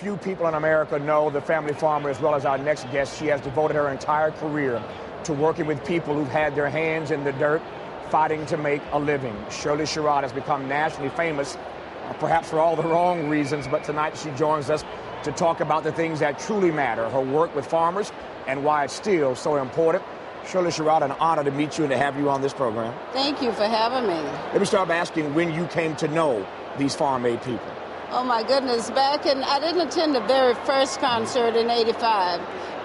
Few people in America know the family farmer as well as our next guest. She has devoted her entire career to working with people who've had their hands in the dirt, fighting to make a living. Shirley Sherrod has become nationally famous, perhaps for all the wrong reasons, but tonight she joins us to talk about the things that truly matter, her work with farmers and why it's still so important. Shirley Sherrod, an honor to meet you and to have you on this program. Thank you for having me. Let me start by asking when you came to know these farm-aid people. Oh, my goodness. I didn't attend the very first concert in '85,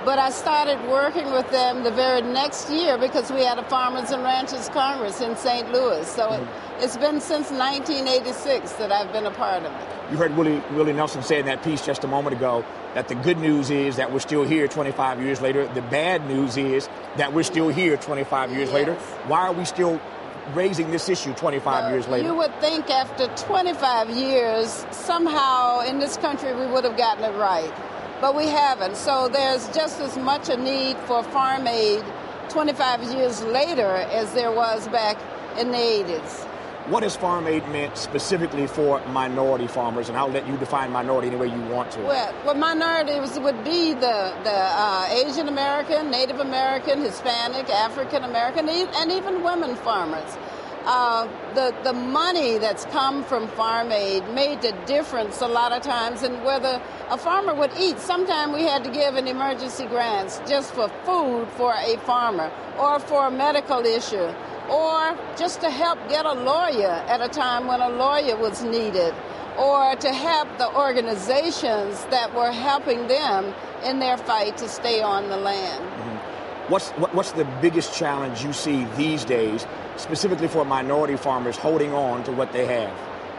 but I started working with them the very next year because we had a Farmers and Ranchers Congress in St. Louis. So it's been since 1986 that I've been a part of it. You heard Willie Nelson say in that piece just a moment ago that the good news is that we're still here 25 years later. The bad news is that we're still here 25 years later. Why are we still raising this issue 25 years later? You would think after 25 years, somehow in this country we would have gotten it right. But we haven't. So there's just as much a need for farm aid 25 years later as there was back in the 80s. What has farm aid meant specifically for minority farmers? And I'll let you define minority any way you want to. Well minorities would be the Asian American, Native American, Hispanic, African American, and even women farmers. The money that's come from farm aid made the difference a lot of times in whether a farmer would eat. Sometimes we had to give an emergency grants just for food for a farmer or for a medical issue, or just to help get a lawyer at a time when a lawyer was needed, or to help the organizations that were helping them in their fight to stay on the land. What's the biggest challenge you see these days, specifically for minority farmers holding on to what they have?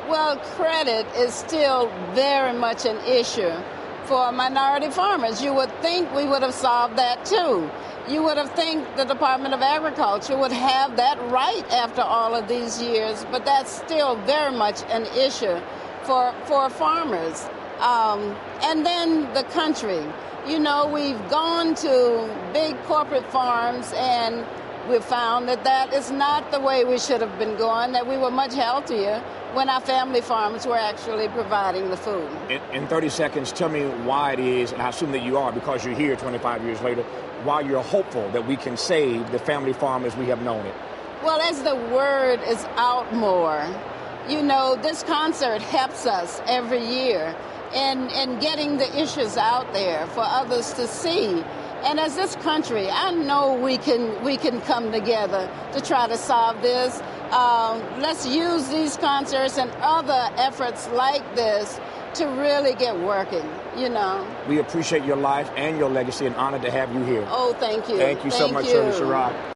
Well, credit is still very much an issue for minority farmers. You would think we would have solved that too. You would have think the Department of Agriculture would have that right after all of these years, but that's still very much an issue for farmers. And then the country. You know, we've gone to big corporate farms and we've found that is not the way we should have been going, that we were much healthier when our family farms were actually providing the food. In 30 seconds, tell me why it is, and I assume that you are because you're here 25 years later, why you're hopeful that we can save the family farm as we have known it. Well, as the word is out more, you know, this concert helps us every year in getting the issues out there for others to see. And as this country, I know we can come together to try to solve this. Let's use these concerts and other efforts like this to really get working, you know. We appreciate your life and your legacy and honored to have you here. Oh, thank you. Thank you so much, Shirley Sherrod.